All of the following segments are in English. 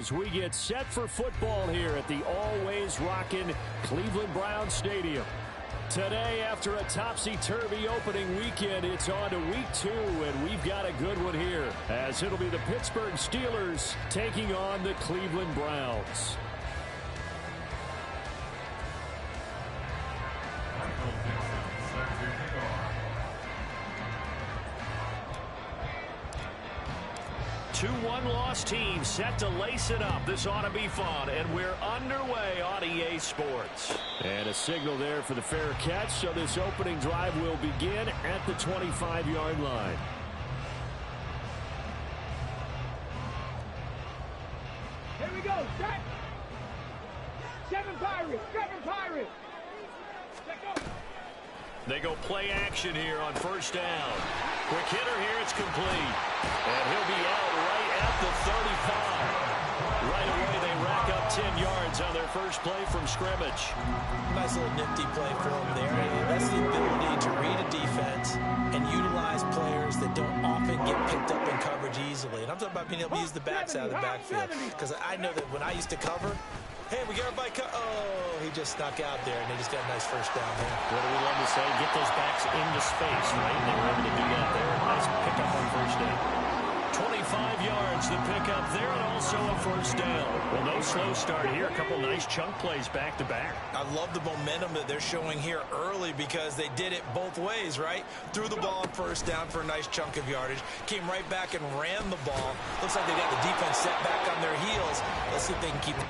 as we get set for football here at the always rockin' Cleveland Browns Stadium. Today, after a topsy-turvy opening weekend, it's on to week 2, and we've got a good one here, as it'll be the Pittsburgh Steelers taking on the Cleveland Browns. Two one-loss teams set to lace it up. This ought to be fun, and we're underway on EA Sports. And a signal there for the fair catch, so this opening drive will begin at the 25-yard line. Here we go, set! 7 Pirates, 7 Pirates! Let go! They go play action here on first down. Quick hitter here, it's complete. And he'll be out right at the 35. Right away, they rack up 10 yards on their first play from scrimmage. Nice little nifty play for him there. That's the ability to read a defense and utilize players that don't often get picked up in coverage easily. And I'm talking about being able to use the backside of the backfield. Because I know that when I used to cover, hey, we got everybody oh, he just snuck out there, and they just got a nice first down there. What do we love to say? Get those backs into space, right? They were able to do that there. Nice pickup on first down. 25 yards, the pickup there, and also a first down. Well, no slow start here. A couple nice chunk plays back-to-back. I love the momentum that they're showing here early because they did it both ways, right? Threw the ball on first down for a nice chunk of yardage. Came right back and ran the ball. Looks like they got the defense set back on their heels. Let's see if they can keep it.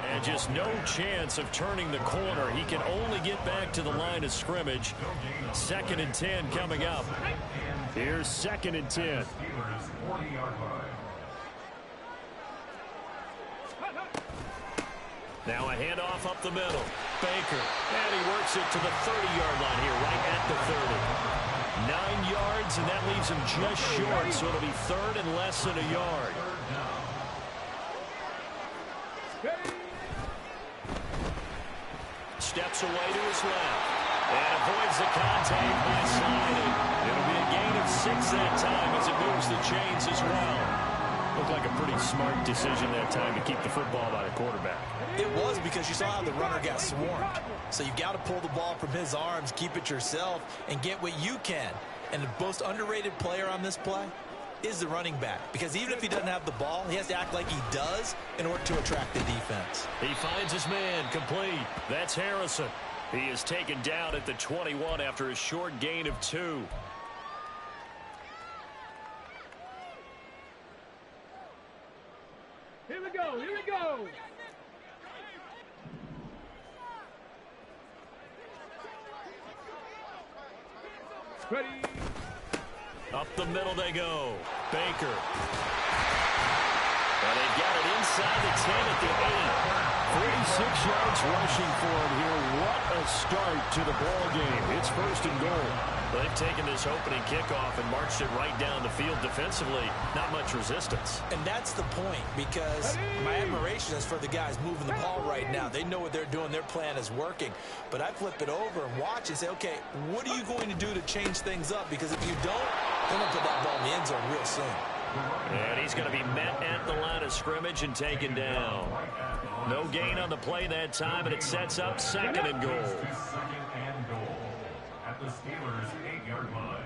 And just no chance of turning the corner. He can only get back to the line of scrimmage. 2nd and 10 coming up. Here's 2nd and 10. Now a handoff up the middle. Baker. And he works it to the 30-yard line here, right at the 30. 9 yards, and that leaves him just short, so it'll be 3rd and less than a yard. Steps away to his left and avoids the contact by sliding. It'll be a gain of 6 that time as it moves the chains as well. Looked like a pretty smart decision that time to keep the football by the quarterback. It was, because you saw how the runner got swarmed. So you got to pull the ball from his arms, keep it yourself, and get what you can. And the most underrated player on this play is the running back, because even if he doesn't have the ball, he has to act like he does in order to attract the defense. He finds his man complete. That's Harrison. He is taken down at the 21 after a short gain of 2. Here we go, here we go. Ready. Up the middle they go. Baker. And they've got it inside the 10 at the 8. 46 yards rushing for him here. What a start to the ball game. It's 1st and goal. They've taken this opening kickoff and marched it right down the field defensively. Not much resistance. And that's the point, because my admiration is for the guys moving the ball right now. They know what they're doing. Their plan is working. But I flip it over and watch and say, okay, what are you going to do to change things up? Because if you don't, they're going to put that ball in the end zone real soon. And he's going to be met at the line of scrimmage and taken down. No gain on the play that time, and it sets up 2nd and goal. At the Steelers' 8-yard line.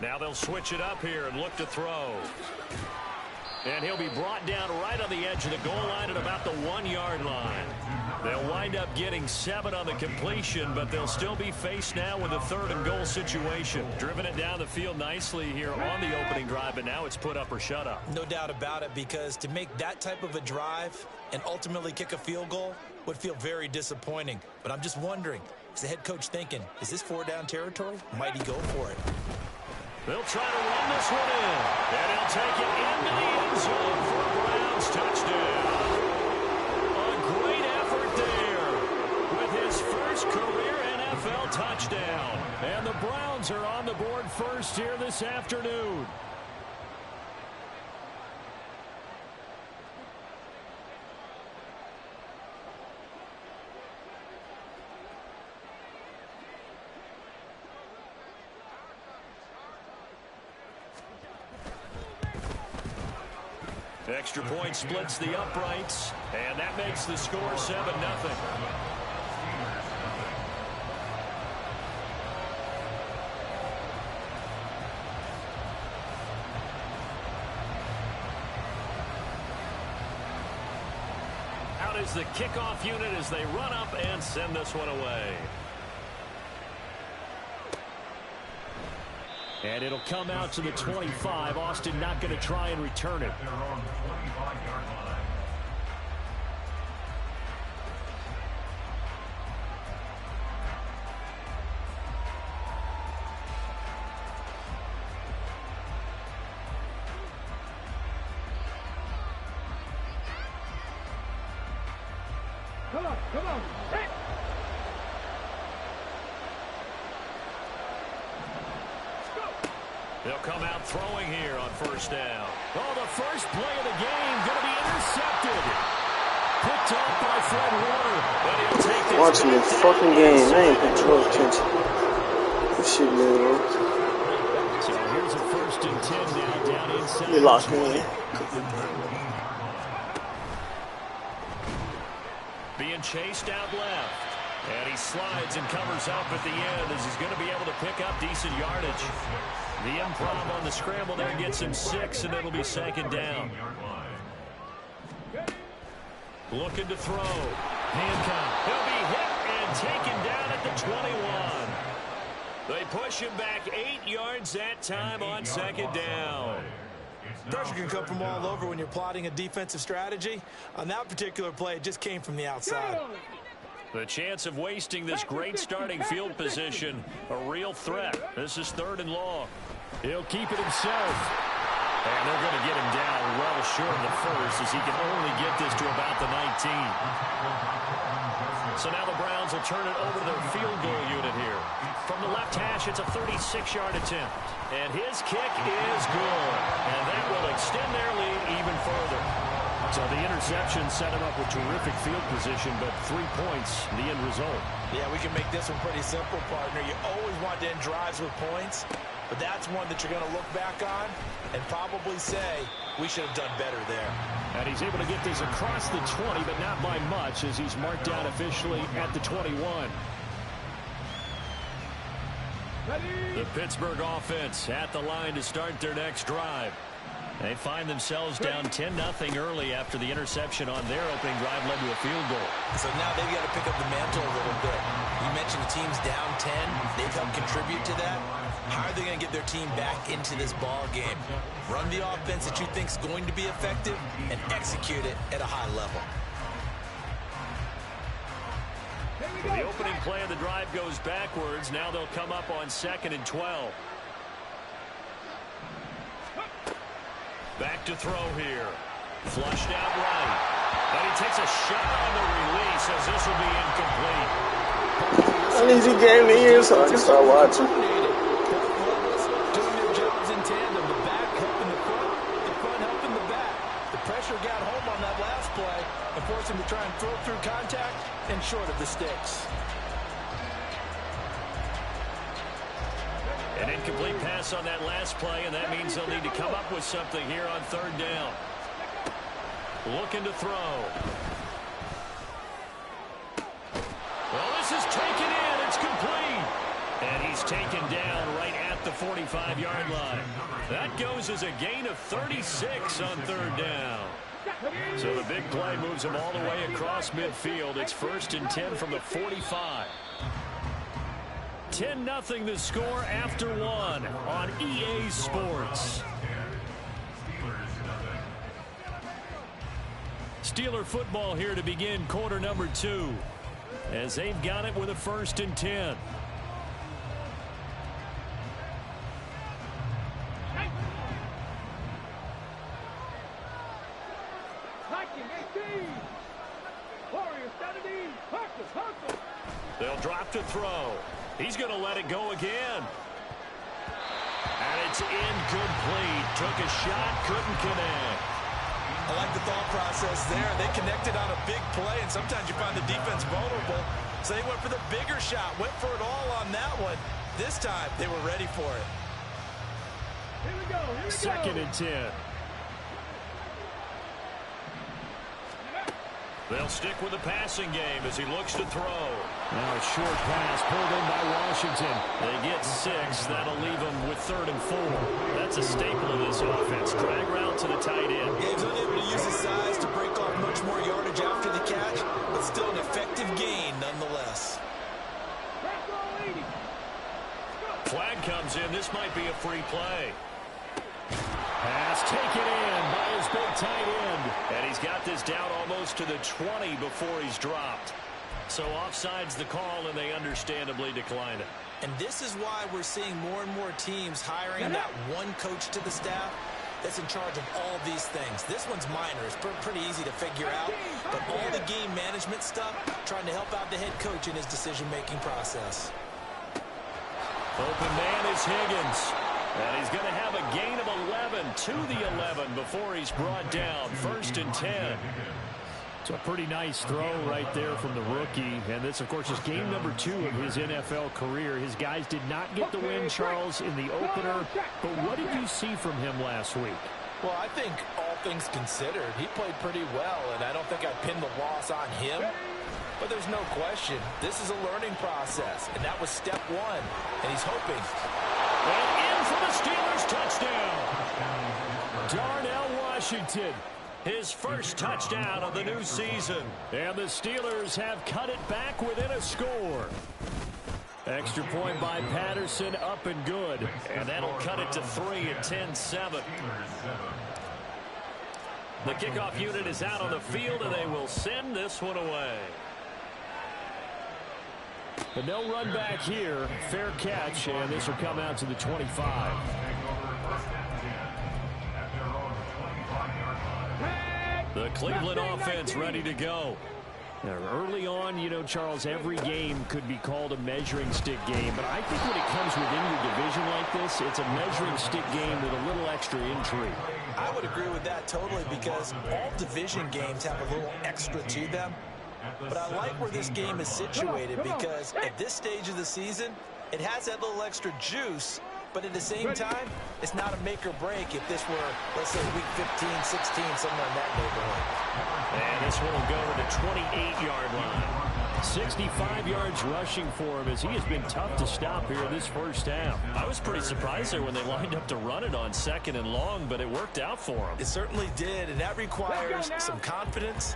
Now they'll switch it up here and look to throw. And he'll be brought down right on the edge of the goal line at about the 1-yard line. They'll wind up getting 7 on the completion, but they'll still be faced now with a 3rd and goal situation. Driven it down the field nicely here on the opening drive, but now it's put up or shut up. No doubt about it, because to make that type of a drive and ultimately kick a field goal would feel very disappointing. But I'm just wondering, Is the head coach thinking, is this 4-down territory? Might he go for it? They'll try to run this one in. And he'll take it into the end zone for a Browns touchdown. A great effort there with his first career NFL touchdown. And the Browns are on the board first here this afternoon. Extra point splits the uprights, and that makes the score 7-0. Out is the kickoff unit as they run up and send this one away. And it'll come out to the 25. Austin not going to try and return it. They're on the 25-yard line. Come on, come on. Hey! They'll come out throwing here on first down. Oh, the first play of the game going to be intercepted. Picked off by Fred Warner. But he'll take this. Watching this fucking game. I ain't paying close attention. This shit, man. So here's a 1st and 10 now down inside. You lost me. Being chased out left. And he slides and covers up at the end as he's going to be able to pick up decent yardage. The improv on the scramble there gets him 6, and it'll be 2nd down. Looking to throw. Hancock. He'll be hit and taken down at the 21. They push him back 8 yards that time on 2nd down. Pressure can come from all over when you're plotting a defensive strategy. On that particular play, it just came from the outside. The chance of wasting this great starting field position, a real threat. This is 3rd and long. He'll keep it himself. And they're going to get him down well short of the first as he can only get this to about the 19. So now the Browns will turn it over to their field goal unit here. From the left hash, it's a 36-yard attempt. And his kick is good. And that will extend their lead even further. So the interception set him up with terrific field position, but 3 points, the end result. Yeah, we can make this one pretty simple, partner. You always want to end drives with points, but that's one that you're going to look back on and probably say, we should have done better there. And he's able to get this across the 20, but not by much, as he's marked down officially at the 21. The Pittsburgh offense at the line to start their next drive. They find themselves down 10-0 early after the interception on their opening drive led to a field goal. So now they've got to pick up the mantle a little bit. You mentioned the team's down 10. They've helped contribute to that. How are they going to get their team back into this ball game? Run the offense that you think is going to be effective and execute it at a high level. The opening play of the drive goes backwards. Now they'll come up on 2nd and 12. Back to throw here. Flushed out right. And he takes a shot on the release as this will be incomplete. At least he gave me ear so I can start watching. Doing their jobs in tandem. The back helping the front helping the back. The pressure got home on that last play and forced him to try and throw through contact and short of the sticks. An incomplete pass on that last play, and that means they'll need to come up with something here on 3rd down. Looking to throw. Well, this is taken in. It's complete. And he's taken down right at the 45-yard line. That goes as a gain of 36 on 3rd down. So the big play moves him all the way across midfield. It's 1st and 10 from the 45. 10-0 the score after 1 on EA Sports. Steeler football here to begin quarter number 2. as they've got it with a 1st and 10. They'll drop to throw. He's going to let it go again. And it's incomplete. Took a shot, couldn't connect. I like the thought process there. They connected on a big play, and sometimes you find the defense vulnerable. So they went for the bigger shot, went for it all on that one. This time, they were ready for it. Here we go. 2nd and 10. They'll stick with the passing game as he looks to throw. Now a short pass pulled in by Washington. They get 6. That'll leave them with 3rd and 4. That's a staple of this offense. Drag route to the tight end. Gabe's unable to use his size to break off much more yardage after the catch, but still an effective gain nonetheless. Flag comes in. This might be a free play. Pass taken in by his big tight end. And he's got this down almost to the 20 before he's dropped. So offside's the call, and they understandably decline it. And this is why we're seeing more and more teams hiring that one coach to the staff that's in charge of all these things. This one's minor. It's pretty easy to figure out. But all the game management stuff, trying to help out the head coach in his decision-making process. Open man is Higgins. And he's going to have a gain of 11 to the 11 before he's brought down. 1st and 10. It's a pretty nice throw right there from the rookie. And this, of course, is game number 2 of his NFL career. His guys did not get the win, Charles, in the opener. But what did you see from him last week? Well, I think all things considered, he played pretty well. And I don't think I'd pin the loss on him. But there's no question, this is a learning process. And that was step 1. And he's hoping. And in for the Steelers touchdown. Darnell Washington, his first touchdown of the new season. And the Steelers have cut it back within a score. Extra point by Patterson, up and good. And that'll cut it to 3 at 10-7. The kickoff unit is out on the field, and they will send this one away. But no run back here. Fair catch, and this will come out to the 25. The Cleveland offense ready to go. Now, early on, you know, Charles, every game could be called a measuring stick game. But I think when it comes within your division like this, it's a measuring stick game with a little extra intrigue. I would agree with that totally, because all division games have a little extra to them. But I like where this game is situated, because at this stage of the season, it has that little extra juice, but at the same time, it's not a make or break if this were, let's say, week 15, 16, somewhere in that neighborhood. And this one will go to the 28-yard line. 65 yards rushing for him, as he has been tough to stop here in this first half. I was pretty surprised there when they lined up to run it on 2nd and long, but it worked out for him. It certainly did, and that requires some confidence,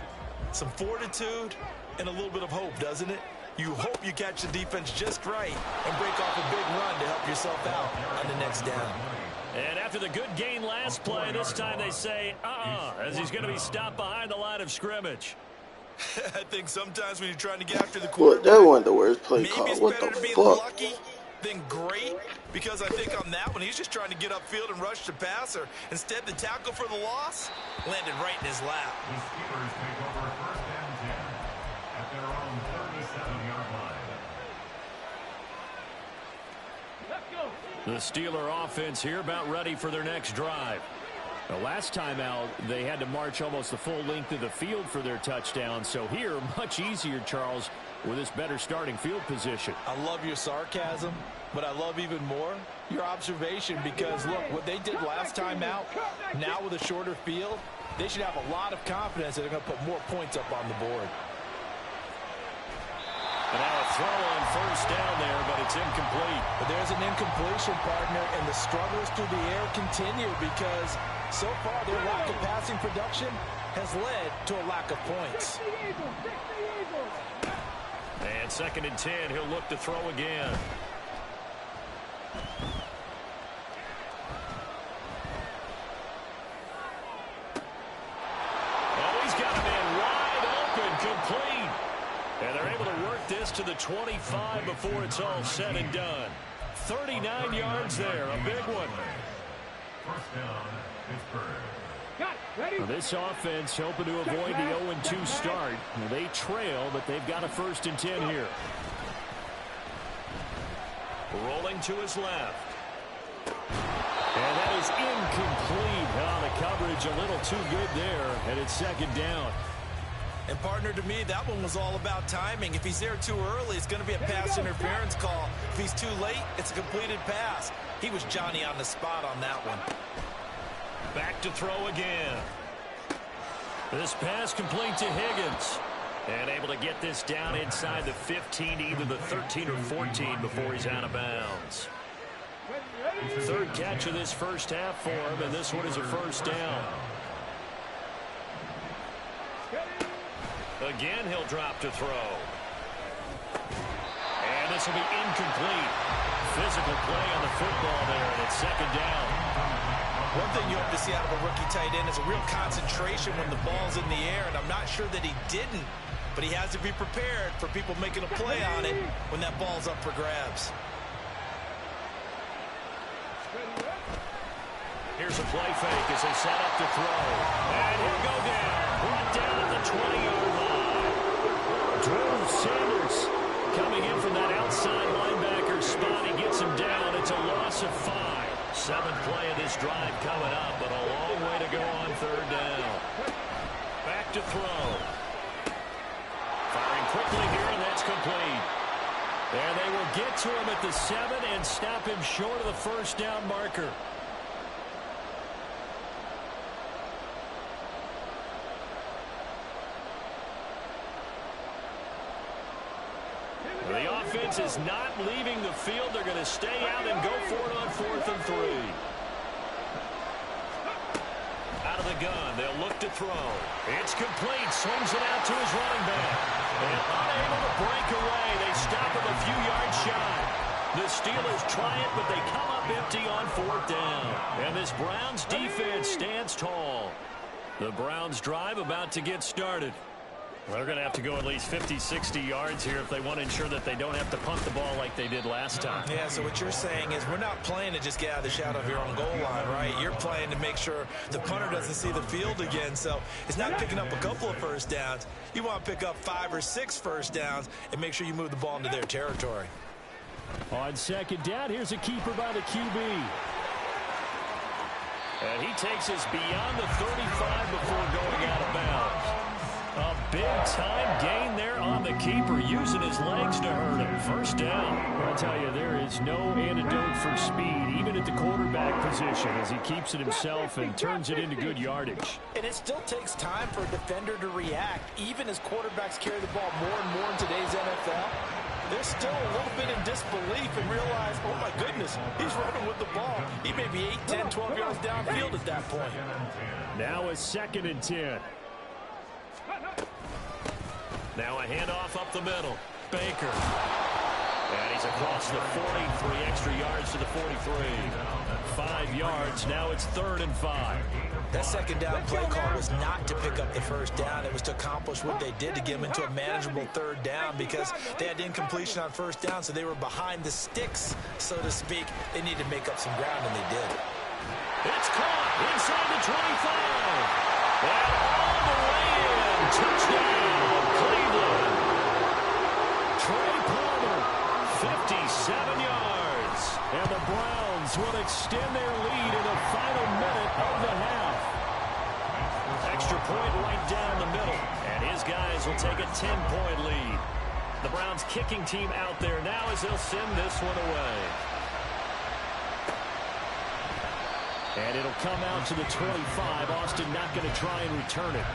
some fortitude, and a little bit of hope, doesn't it? You hope you catch the defense just right and break off a big run to help yourself out on the next down. And after the good gain last play, this time they say, as he's going to be stopped behind the line of scrimmage. I think sometimes when you're trying to get after the Well, quarterback, that wasn't the worst play maybe call. it's What better the to be fuck? lucky than great, because I think on that one, he's just trying to get upfield and rush the passer. Instead, the tackle for the loss landed right in his lap. The Steelers take over 1st and 10 at their own 37-yard line. The Steeler offense here about ready for their next drive. The last time out, they had to march almost the full length of the field for their touchdown. So here, much easier, Charles, with this better starting field position. I love your sarcasm, but I love even more your observation, because, look, what they did last time out, now with a shorter field, they should have a lot of confidence that they're going to put more points up on the board. And now a throw on 1st down there, but it's incomplete. But there's an incompletion, partner, and the struggles through the air continue, because so far their lack of passing production has led to a lack of points. And 2nd and 10, he'll look to throw again. Oh, he's got a man wide open, complete. And they're able to work this to the 25 before it's all said and done. 39 yards there, a big one. First down, Pittsburgh. Well, this offense hoping to avoid the 0-2 start. They trail, but they've got a 1st and 10 here. Rolling to his left. And that is incomplete. The coverage a little too good there, and it's 2nd down. And partner, to me, that one was all about timing. If he's there too early, it's going to be a pass interference call. If he's too late, it's a completed pass. He was Johnny on the spot on that one. Back to throw again. This pass complete to Higgins. And able to get this down inside the 15, either the 13 or 14 before he's out of bounds. 3rd catch of this first half for him, and this one is a 1st down. Again, he'll drop to throw. And this will be incomplete. Physical play on the football there, and it's 2nd down. One thing you hope to see out of a rookie tight end is a real concentration when the ball's in the air, and I'm not sure that he didn't, but he has to be prepared for people making a play on it when that ball's up for grabs. Here's a play fake as they set up to throw. And he'll go down. Brought down at the 20-yard line. Drew Sanders coming in from that outside linebacker spot. He gets him down. It's a loss of 5. 7th play of this drive coming up, but a long way to go on 3rd down. Back to throw. Firing quickly here, and that's complete. And they will get to him at the 7 and stop him short of the 1st down marker. The offense is not leaving the field. They're going to stay out and go for it on 4th and 3. Out of the gun, they'll look to throw. It's complete. Swings it out to his running back. And unable to break away. They stop him a few yards shy. The Steelers try it, but they come up empty on 4th down. And this Browns defense stands tall. The Browns drive about to get started. They're going to have to go at least 50, 60 yards here if they want to ensure that they don't have to punt the ball like they did last time. Yeah, so what you're saying is we're not playing to just get out of the shadow of your own goal line, right? You're playing to make sure the punter doesn't see the field again. So it's not picking up a couple of 1st downs. You want to pick up 5 or 6 1st downs and make sure you move the ball into their territory. On 2nd down, here's a keeper by the QB. And he takes us beyond the 35 before going out of bounds. A big-time gain there on the keeper, using his legs to hurt him. 1st down. I'll tell you, there is no antidote for speed, even at the quarterback position, as he keeps it himself and turns it into good yardage. And it still takes time for a defender to react, even as quarterbacks carry the ball more and more in today's NFL. They're still a little bit in disbelief and realize, oh, my goodness, he's running with the ball. He may be 8, 10, 12 yards downfield at that point. Now a 2nd and 10. Now a handoff up the middle. Baker. And he's across the 40, 3 extra yards to the 43. 5 yards. Now it's 3rd and 5. That 2nd down play call was not to pick up the 1st down. It was to accomplish what they did to get them into a manageable 3rd down because they had incompletion on 1st down, so they were behind the sticks, so to speak. They needed to make up some ground, and they did. It's caught inside the 25. And all the way in. Touchdown, Cleveland. Trey Palmer, 57 yards. And the Browns will extend their lead in the final minute of the half. Extra point right down the middle. And his guys will take a 10-point lead. The Browns kicking team out there now as they'll send this one away. And it'll come out to the 25. Austin not going to try and return it.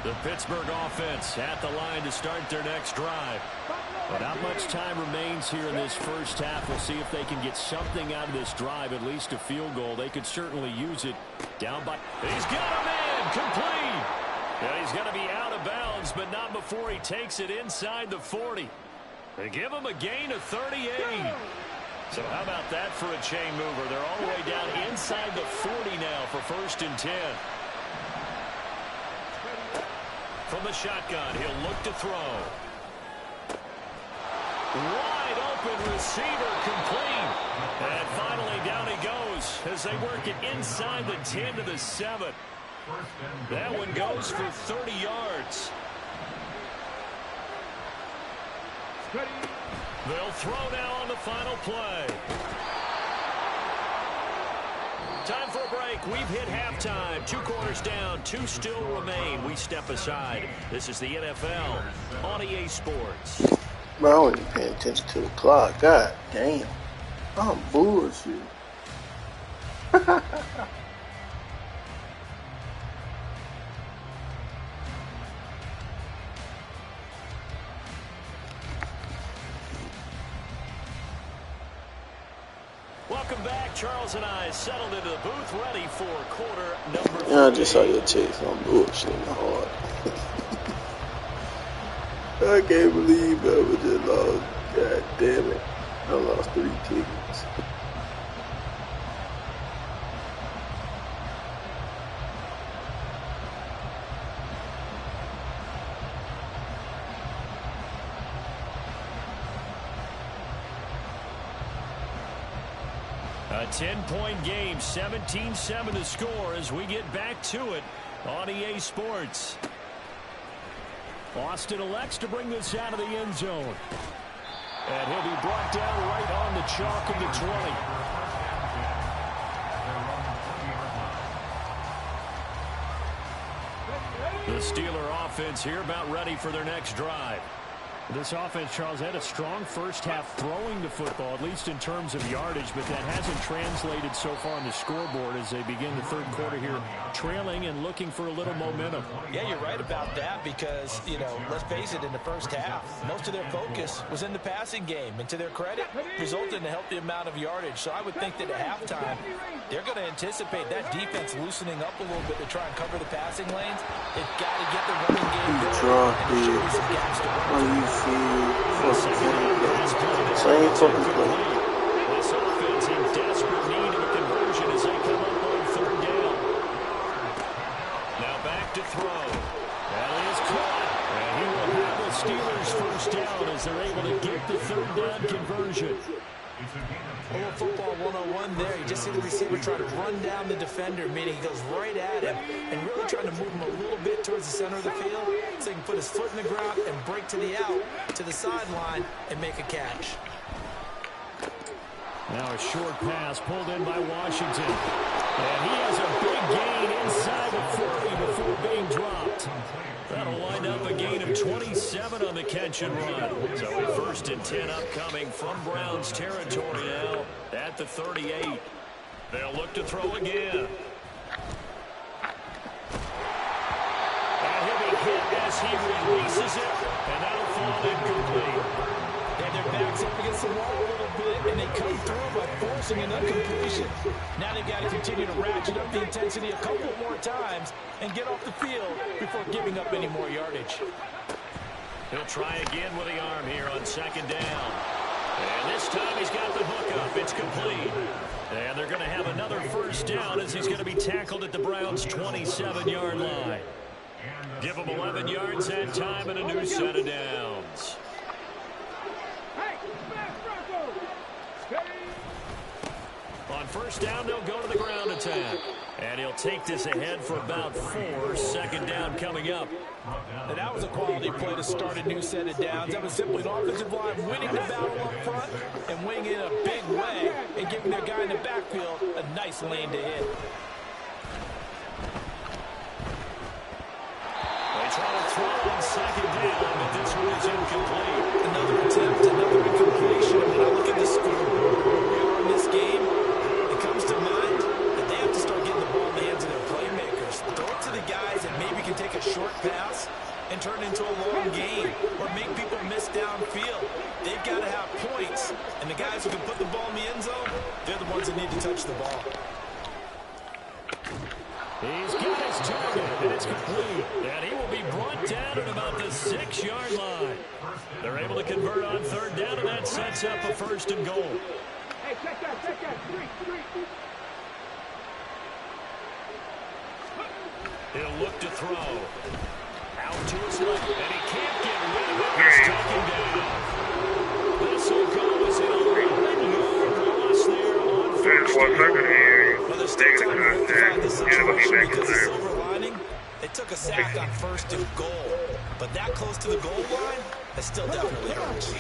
The Pittsburgh offense at the line to start their next drive. But not much time remains here in this first half. We'll see if they can get something out of this drive, at least a field goal. They could certainly use it. Down by... He's got him in! Complete! Yeah, he's going to be out of bounds, but not before he takes it inside the 40. They give him a gain of 38. So how about that for a chain mover? They're all the way down inside the 40 now for 1st and 10. From the shotgun, he'll look to throw. Wide open receiver, complete. And finally down he goes as they work it inside the 10 to the 7. That one goes for 30 yards. They'll throw now on the final play. Time for a break. We've hit halftime. 2 quarters down. 2 still remain. We step aside. This is the NFL on EA Sports. Bro, I wasn't paying attention to the clock. God damn. I'm bullshit. Welcome back. Charles and I settled into the booth ready for quarter number 3. Yeah, I just saw your text. I'm bullshitting hard. I can't believe I was just lost. God damn it. I lost 3 tickets. A 10-point game, 17-7 the score as we get back to it on EA Sports. Austin elects to bring this out of the end zone. And he'll be brought down right on the chalk of the 20. The Steeler offense here about ready for their next drive. This offense, Charles, had a strong first half throwing the football, at least in terms of yardage, but that hasn't translated so far on the scoreboard as they begin the third quarter here, trailing and looking for a little momentum. Yeah, you're right about that because, you know, let's face it, in the first half, most of their focus was in the passing game, and to their credit, resulted in a healthy amount of yardage. So I would think that at halftime, they're going to anticipate that defense loosening up a little bit to try and cover the passing lanes. They've got to get the running game going, and there should be some gaps to run. Same fucking play. This offense in desperate need of a conversion as they come up on 3rd down. Now back to throw. That is caught. And he will have the Steelers 1st down as they're able to get the 3rd down conversion. A little football 101 there. You just see the receiver try to run down the defender, meaning he goes right at him and really trying to move him a little bit towards the center of the field so he can put his foot in the ground and break to the out, to the sideline, and make a catch. Now a short pass pulled in by Washington. And he has a big gain inside the 40 before being dropped. That'll wind up a gain of 27 on the catch and run. So a 1st and 10 upcoming from Browns territory now at the 38. They'll look to throw again. And he'll be hit as he releases it. And that'll fall incomplete. And their backs up against the wall a little bit, and they come through by forcing an incompletion. Now they've got to continue to ratchet up the intensity a couple more times and get off the field before giving up any more yardage. He'll try again with the arm here on 2nd down. And this time he's got the hook up. It's complete. And they're going to have another 1st down as he's going to be tackled at the Browns' 27-yard line. Give him 11 yards that time and a new set of downs. On 1st down, they'll go to the ground attack. And he'll take this ahead for about 4. 2nd down coming up. And that was a quality play to start a new set of downs. That was simply an offensive line winning the battle up front and winning in a big way and giving their guy in the backfield a nice lane to hit. They try to throw on 2nd down, but this one is incomplete. Another attempt, another incompletion. When I look at the scoreboard where we are in this game, it comes to mind that they have to start getting the ball in the hands of their playmakers. Throw it to the guys that maybe can take a short pass and turn it into a long game or make people miss downfield. They've got to have points, and the guys who can put the ball in the end zone, they're the ones that need to touch the ball. He's got his target, and it's complete. And he will be brought down at about the 6-yard line. They're able to convert on third down, and that sets up a first and goal. Hey, check that. Three. He'll look to throw. Out to his left, and he can't get rid of it. He's taken down. This will go as an 11-yard loss there on first and goal. Well, they're still trying to rectify the situation because the silver lining, they took a sack on first and goal. But that close to the goal line, that still definitely hurts.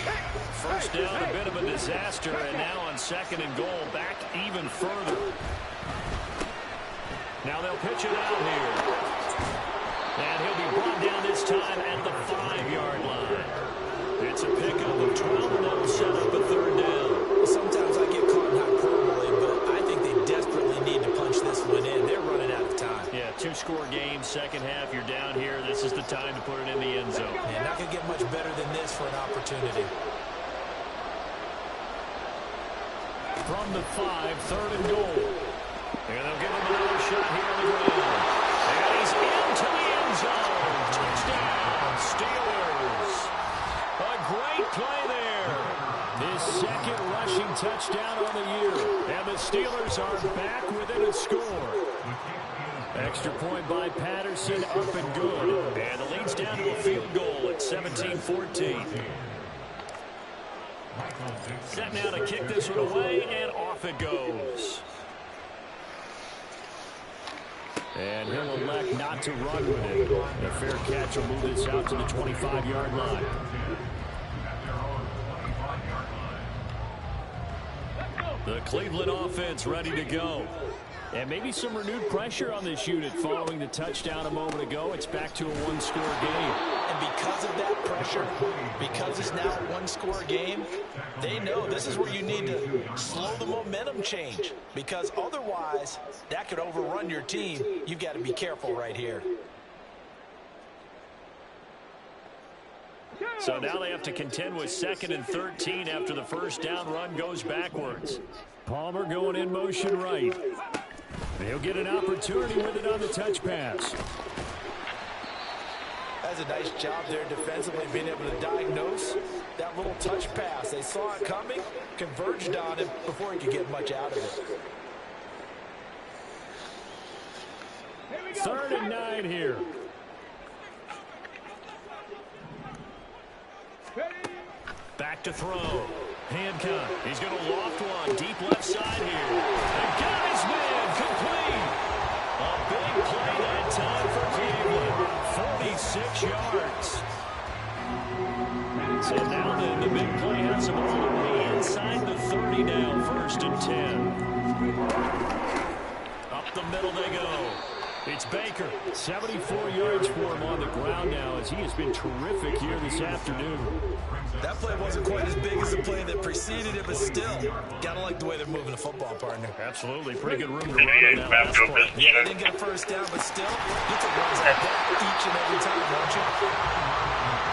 First down, a bit of a disaster, and now on second and goal, back even further. Now they'll pitch it out here. And he'll be brought down this time at the 5-yard line. It's a pickup of 12, and that'll set up a third down. Sometimes I get caught in hyperbole, but I think they desperately need to punch this one in. They're running out of time. Yeah, 2-score game, second half, you're down here. This is the time to put it in the end zone. Yeah, not going to get much better than this for an opportunity. From the 5, third and goal. And they'll give him another shot here on the ground. And he's into the end zone. Touchdown, Steelers. A great play there. His second rushing touchdown on the year. And the Steelers are back within a score. Extra point by Patterson, up and good. And the lead's down to a field goal at 17-14. Set now to kick this one away, and off it goes. And he'll elect not to run with it. A fair catch will move this out to the 25-yard line. The Cleveland offense ready to go. And maybe some renewed pressure on this unit following the touchdown a moment ago. It's back to a one-score game. And because of that pressure, because it's now a one-score game, they know this is where you need to slow the momentum change. Because otherwise, that could overrun your team. You've got to be careful right here. So now they have to contend with 2nd and 13 after the first down run goes backwards. Palmer going in motion right. They'll get an opportunity with it on the touch pass. That's a nice job there defensively, being able to diagnose that little touch pass. They saw it coming, converged on it before he could get much out of it. 3rd and 9 here. Back to throw. Hancock. He's going to loft one deep left side here. And got his man complete. A big play that time for Cleveland. 46 yards. So now then, the big play has him all the way inside the 30 now, 1st and 10. Up the middle they go. It's Baker. 74 yards for him on the ground now as he has been terrific here this afternoon. That play wasn't quite as big as the play that preceded it, but still, gotta like the way they're moving the football, partner. Absolutely. Pretty good room to run on that last play. Yeah, they didn't get a first down, but still, you take runs like that each and every time, don't you?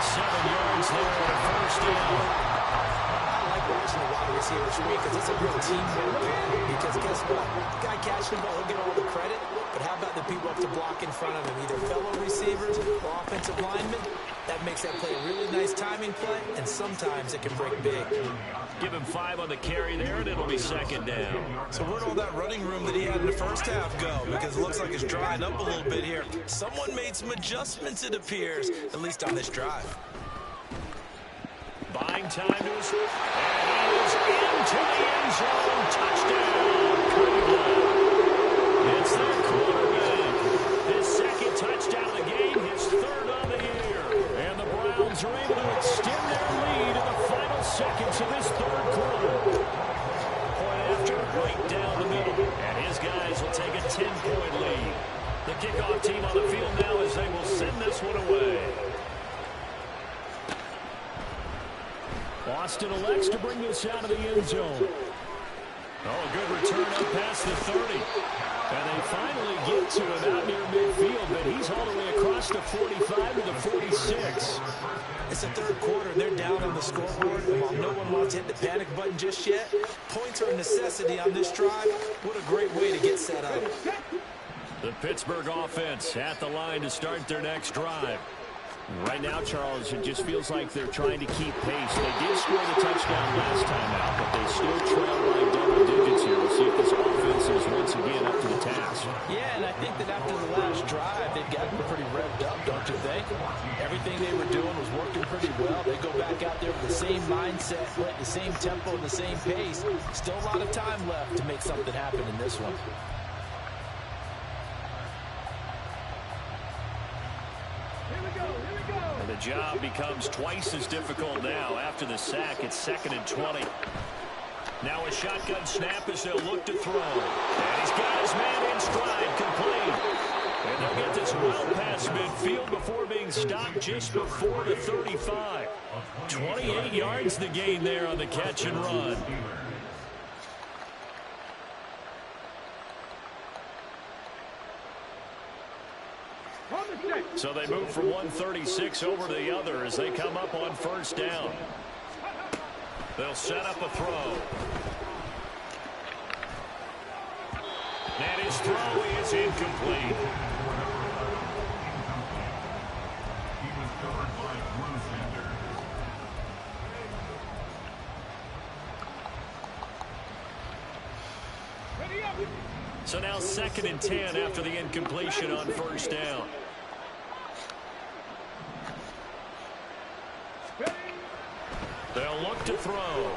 7 yards there on the first down. I like watching the wide receivers because it's a real teamwork game. Because guess what? The guy catching the ball, he'll get all the credit. But how about the people up to block in front of him, either fellow receivers or offensive linemen? That makes that play a really nice timing play, and sometimes it can break big. Give him 5 on the carry there, and it'll be 2nd down. So where'd all that running room that he had in the first half go? Because it looks like it's drying up a little bit here. Someone made some adjustments, it appears, at least on this drive. Buying time to his and he is into the end zone. Touchdown, Cleveland. It's their quarterback. His 2nd touchdown of the game, his 3rd on the year. And the Browns are able to extend their lead in the final seconds of this 3rd quarter. Point after, right down the middle. And his guys will take a 10-point lead. The kickoff team on the field now as they will send this one away. Austin elects to bring this out of the end zone. Oh, a good return up past the 30. And they finally get to him out near midfield, but he's all the way across the 45 to the 46. It's the 3rd quarter, and they're down on the scoreboard. And while no one wants to hit the panic button just yet, points are a necessity on this drive. What a great way to get set up. The Pittsburgh offense at the line to start their next drive. Right now, Charles, it just feels like they're trying to keep pace. They did score the touchdown last time out, but they still trail by double digits here. We'll see if this offense is once again up to the task. Yeah, and I think that after the last drive, they've gotten pretty revved up, don't you think? Everything they were doing was working pretty well. They go back out there with the same mindset, the same tempo, and the same pace. Still a lot of time left to make something happen in this one. And the job becomes twice as difficult now. After the sack, it's 2nd and 20. Now a shotgun snap as they'll look to throw. And he's got his man in stride, complete. And they'll get this well past midfield before being stopped just before the 35. 28 yards the gain there on the catch and run. So they move from 136 over to the other as they come up on first down. They'll set up a throw. And his throw is incomplete. He was covered by Bruce Sanders. So now 2nd and 10 after the incompletion on first down. They'll look to throw.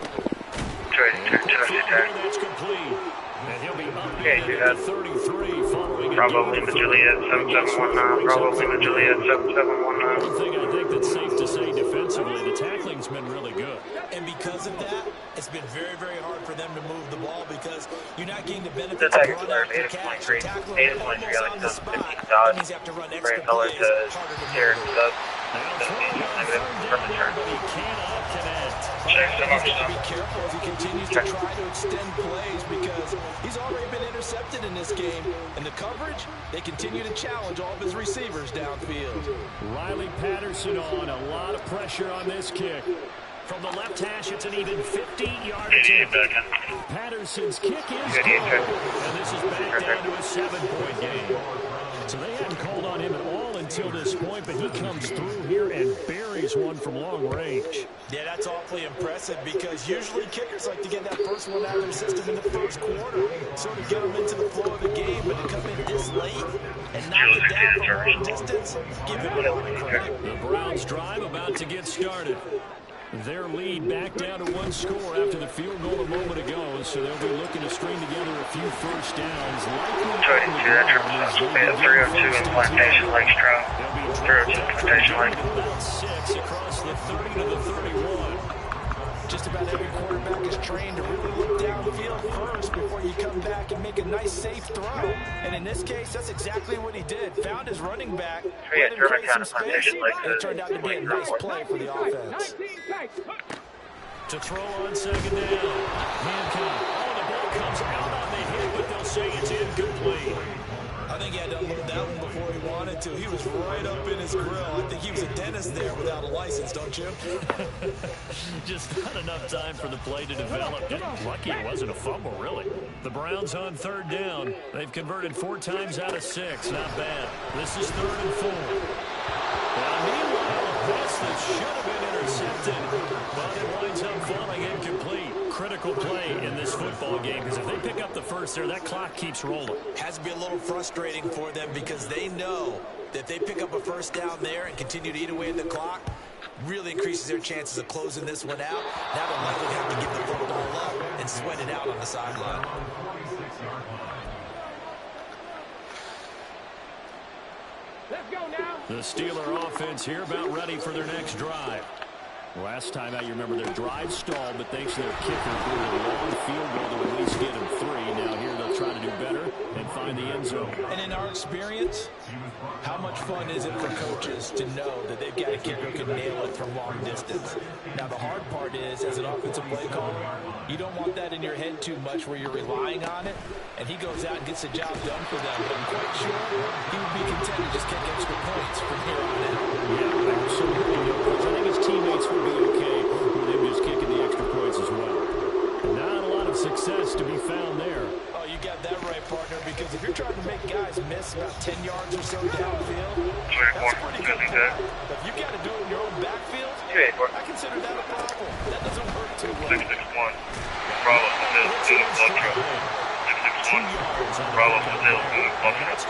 That's complete. And he'll be up at 33 following Bravo Lima Juliet 7719. Bravo Lima Juliet 7719. One thing I think that's safe to say defensively, the tackling's been really good. And because of that, it's been very, very hard for them to move the ball because you're not getting the benefits The of Tigers run learned after catch. You're 8.3. tackling 8.3 almost like on the some spot. 15 That dots. means you have to run extra Brand color plays, to harder to Terran move. Sub. Now Negative throwing from on the third turn. down, but he cannot connect. He's got to be careful as he continues to try to extend plays because he's already been intercepted in this game. And the coverage, they continue to challenge all of his receivers downfield. Riley Patterson on a lot of pressure on this kick. From the left hash, it's an even 50-yard attempt. Patterson's kick is good. And this is back down to a 7-point game. So they hadn't called on him at all until this point, but he comes through here and buries one from long range. Yeah, that's awfully impressive because usually kickers like to get that first one out of their system in the first quarter, sort of get them into the flow of the game, but to come in this late and knock it down from long distance, give him a lot of credit. The Browns drive about to get started. Their lead back down to one score after the field goal a moment ago, so they'll be looking to string together a few first downs. Jordan 2, that's 302 in Plantation Lakes Trail. 302 in Plantation Lake. About 6 across the 30 to the 31. Just about every quarterback is trained to really look downfield first before you come back and make a nice, safe throw. And in this case, that's exactly what he did. Found his running back, let him create some space, and it turned out to be a nice play for the offense. To throw on second down. Hancock. Oh, the ball comes out on the hit, but they'll say it's incomplete. I think he had to unload that one before he wanted to. He was right up in his grill. I think he was a dentist there without a license, don't you? Just not enough time for the play to develop. Just lucky it wasn't a fumble, really. The Browns on third down. They've converted 4 times out of 6. Not bad. This is 3rd and 4. Now, meanwhile, a pass that should have been intercepted, but it winds up falling incomplete. Critical play in this football game, because if they pick up the first there, that clock keeps rolling. Has to be a little frustrating for them because they know that if they pick up a first down there and continue to eat away at the clock, really increases their chances of closing this one out. Now they'll likely have to give the football up and sweat it out on the sideline. Let's go now. The Steeler offense here about ready for their next drive. Last time out, you remember their drive stalled, but thanks to their kicker threw a long field goal to at least get them 3. Now here they'll try to do better and find the end zone. And in our experience, how much fun is it for coaches to know that they've got a kicker who can nail it from long distance? Now the hard part is, as an offensive play caller, you don't want that in your head too much where you're relying on it, and he goes out and gets the job done for them. But I'm quite sure he would be content to just kick extra points from here on out. Yeah, absolutely. I think his teammates would be okay with him just kicking the extra points as well. Not a lot of success to be found there. Oh, you got that right, partner, because if you're trying to make guys miss about 10 yards or so downfield, that's a pretty good point. But if you got to do it in your own backfield, I consider that a problem. That doesn't work too well. 661. Bravo still to the club truck. 661. Bravo still to the club truck.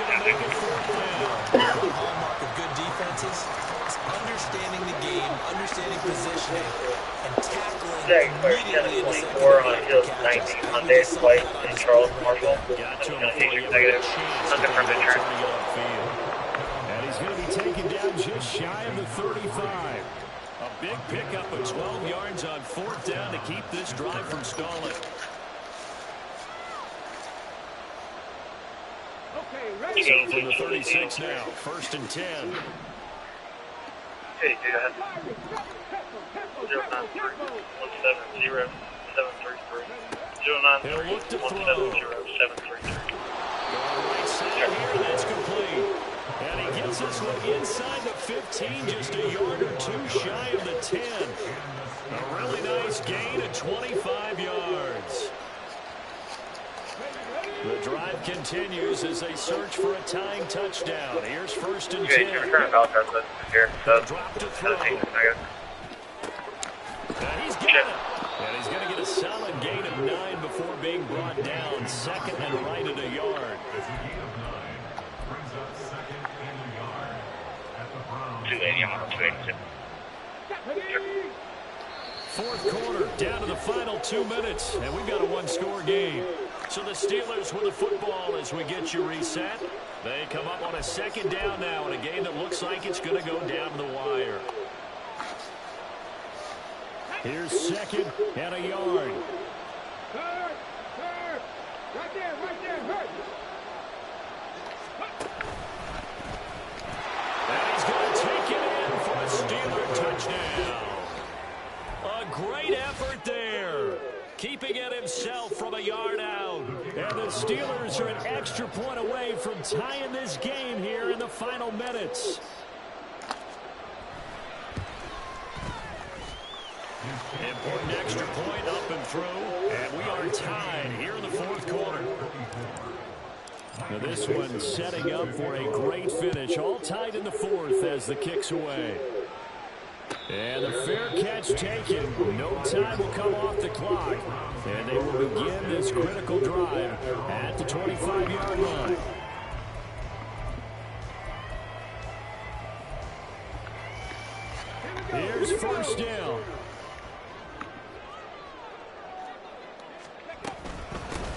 The hallmark of good defenses is understanding the game, understanding positioning, and tackling immediately in the second. 24 on Hills 19 on Dave's flight in Charles Marshall. Got to him That's before he negative. had a chance Nothing to from get the turn. upfield. And he's going to be taken down just shy of the 35. A big pickup of 12 yards on 4th down to keep this drive from stalling. Okay, ready. So from the 36 now, 1st and 10. Hey, go ahead. 093 170 733. He'll look to 093 170 733. Going right side here, that's complete. And he gets this one inside the 15, just a yard or two shy of the 10. A really nice gain of 25 yards. The drive continues as they search for a tying touchdown. Here's 1st and 10. They'll drop to throw. And he's got it. And he's going to get a solid gain of 9 before being brought down. 2nd and right at a yard. 280 on 282. 4th quarter, down to the final 2 minutes, and we've got a one-score game. So the Steelers with the football as we get you reset. They come up on a 2nd down now in a game that looks like it's going to go down to the wire. Here's 2nd and a yard. Third. Right there, hurt. And he's going to take it in for a Steeler touchdown. A great effort there. Keeping it himself from a yard out. And the Steelers are an extra point away from tying this game here in the final minutes. Important extra point up and through. And we are tied here in the 4th quarter. Now this one setting up for a great finish. All tied in the 4th as the kick's away. And the fair catch taken. No time will come off the clock. And they will begin this critical drive at the 25-yard line. Here's 1st down.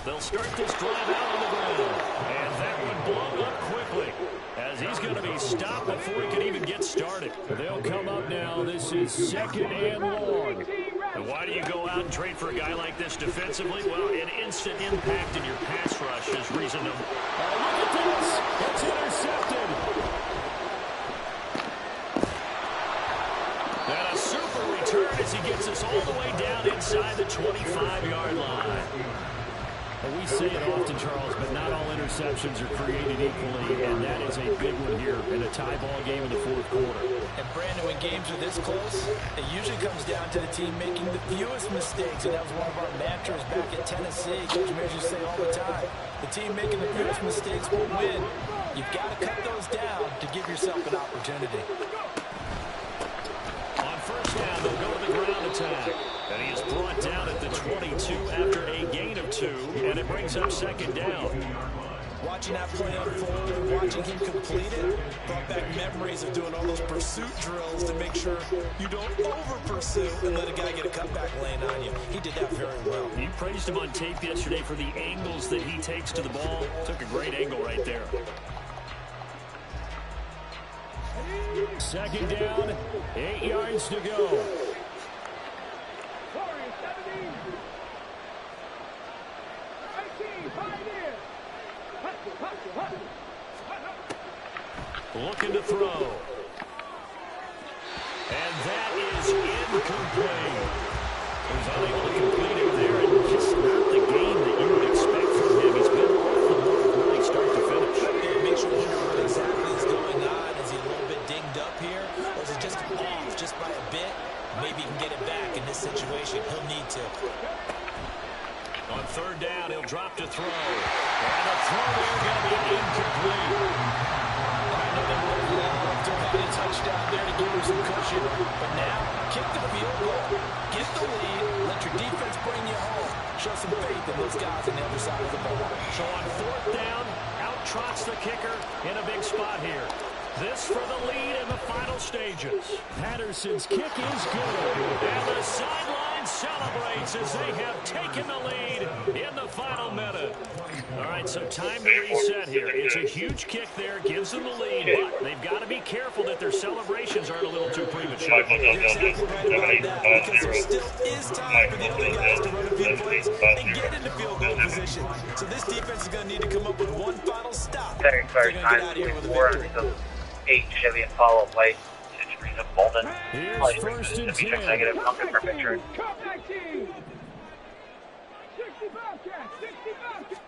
They'll start this drive out on the ground. And that one blown up quickly as he's going to be stopped before he can even get started. They'll come up now. This is 2nd and long. And why do you go out and trade for a guy like this defensively? Well, an instant impact in your pass rush is reason to... Oh, look at this. It's intercepted. And a super return as he gets us all the way down inside the 25-yard line. Well, we say it often, Charles, but not all interceptions are created equally, and that is a big one here in a tie ball game in the 4th quarter. And Brandon, when games are this close, it usually comes down to the team making the fewest mistakes, and that was one of our mantras back at Tennessee. Coach Mears used to say all the time, the team making the fewest mistakes will win. You've got to cut those down to give yourself an opportunity. On 1st down, they'll go to the ground attack. And he is brought down at the 22 after a gain of 2, and it brings up 2nd down. Watching that play unfold and watching him complete it brought back memories of doing all those pursuit drills to make sure you don't over-pursue and let a guy get a cutback lane on you. He did that very well. You praised him on tape yesterday for the angles that he takes to the ball. Took a great angle right there. 2nd down, 8 yards to go. Looking to throw. And that is incomplete. He was unable to complete it there, and just not the game that you would expect from him. He's been off the mark really start to finish. Yeah, make sure you know what exactly is going on. Is he a little bit dinged up here, or is it just off just by a bit? Maybe he can get it back in this situation. He'll need to. On 3rd down, he'll drop to throw. you some cushion. But now, kick the field goal. Get the lead. Let your defense bring you home. Show some faith in those guys on the other side of the ball. So on 4th down, out trots the kicker in a big spot here. This for the lead in the final stages. Patterson's kick is good. And the sideline celebrates as they have taken the lead in the final minute. All right, so time to reset here. It's a huge kick there, gives them the lead, but they've got to be careful that their celebrations aren't a little too premature. You're exactly right about that, because there still is time for the other guys to run a few plays and get into field goal position. So this defense is going to need to come up with one final stop. They're going to get out of here with a victory. 8 Chevy and follow plate. Citrus of Bolden. Here's Play 1st and 10. negative. Pumpkin for picture. Cup 19. 65 catch. 65 catch.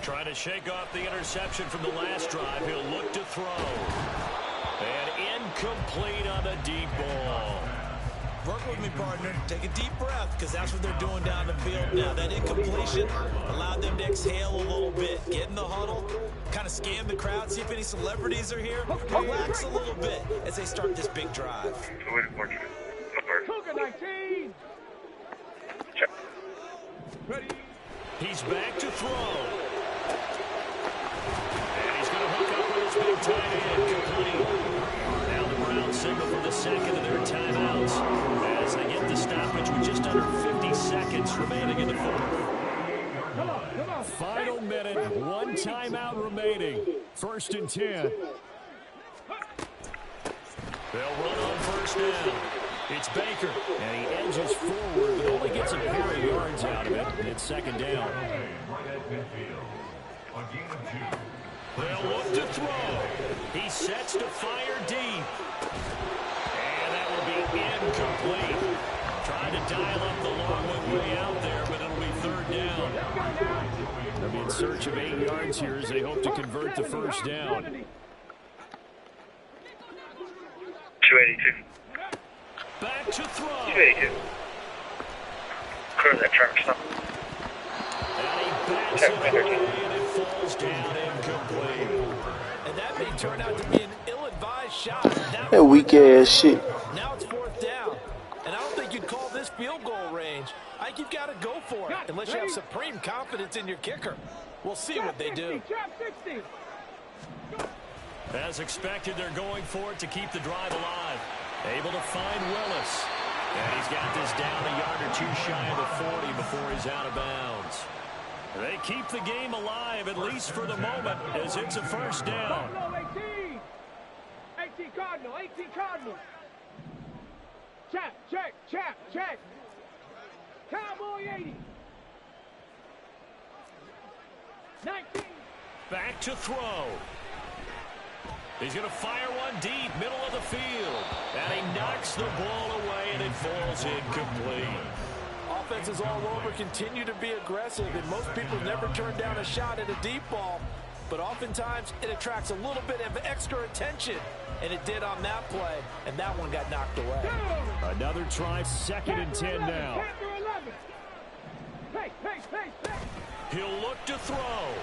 Trying to shake off the interception from the last drive. He'll look to throw. And incomplete on the deep ball. Work with me, partner. Take a deep breath, because that's what they're doing down the field now. That incompletion allowed them to exhale a little bit. Get in the huddle, kind of scan the crowd, see if any celebrities are here. Relax a little bit as they start this big drive. Cougar 19. Check. Ready. He's back to throw. And he's going to hook up with his big tight end. Complete. Now the Browns signal for the second of their timeouts as they get the stoppage with just under 50 seconds remaining in the fourth. Come on. Final minute, 1 timeout remaining. 1st and 10. They'll run on 1st down. It's Baker, and he edges forward, but only gets a pair of yards out of it, and it's 2nd down. They'll look to throw. He sets to fire deep. And that will be incomplete. Trying to dial up the long one way out there, but it'll be 3rd down. They'll be in search of 8 yards here as they hope to convert the 1st down. 282. Back to throw. 282. Clear that turn stop. And he bats it away, and it falls down incomplete. And that may turn out to be an ill-advised shot. That weak ass shit. Now it's 4th down. And I don't think you'd call this field goal range. I think you've got to go for it, unless you have supreme confidence in your kicker. We'll see what they do. Trap 60. As expected, they're going for it to keep the drive alive. Able to find Willis. And he's got this down a yard or two shy of the 40 before he's out of bounds. They keep the game alive, at least for the moment, as it's a 1st down. 18. 18 Cardinal. 18 Cardinal. Check. Cowboy 80. 19. Back to throw. He's going to fire one deep, middle of the field. And he knocks the ball away, and it falls incomplete. Offenses all over continue to be aggressive, and most people never turn down a shot at a deep ball. But oftentimes, it attracts a little bit of extra attention. And it did on that play, and that one got knocked away. Another try, 2nd and 10 now. He'll look to throw.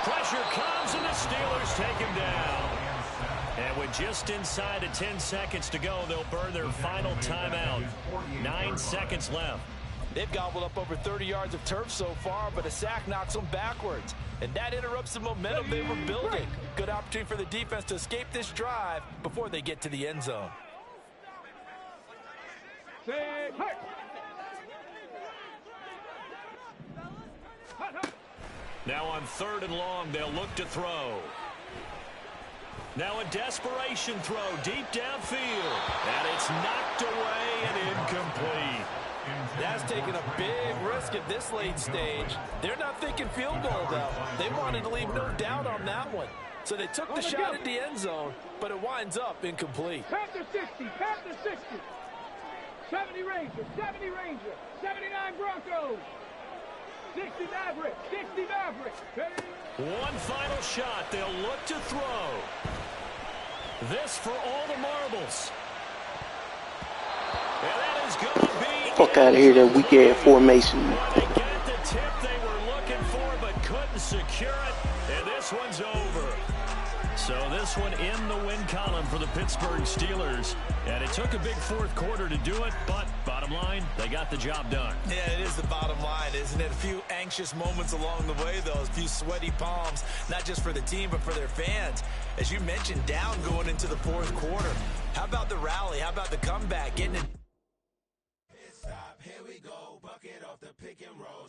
Pressure comes, and the Steelers take him down. And with just inside of 10 seconds to go, they'll burn their final timeout. 9 seconds left. They've gobbled up over 30 yards of turf so far, but a sack knocks them backwards. And that interrupts the momentum they were building. Good opportunity for the defense to escape this drive before they get to the end zone. Now on 3rd and long, they'll look to throw. Now a desperation throw deep downfield. And it's knocked away and incomplete. That's taking a big risk at this late stage. They're not thinking field goal, though. They wanted to leave no doubt on that one. So they took the shot at the end zone, but it winds up incomplete. Panther 60. 70 Ranger. 79 Broncos. 60 Maverick. One final shot. They'll look to throw. This for all the marbles. And that is going to be... Fuck out of here, that weak ass formation. They got the tip they were looking for, but couldn't secure it, and this one's over. So this one in the win column for the Pittsburgh Steelers. And it took a big fourth quarter to do it, but bottom line, they got the job done. Yeah, it is the bottom line, isn't it? A few anxious moments along the way, though. A few sweaty palms, not just for the team, but for their fans. As you mentioned, down going into the fourth quarter. How about the rally? How about the comeback? Getting it. Here we go, bucket off the pick and roll.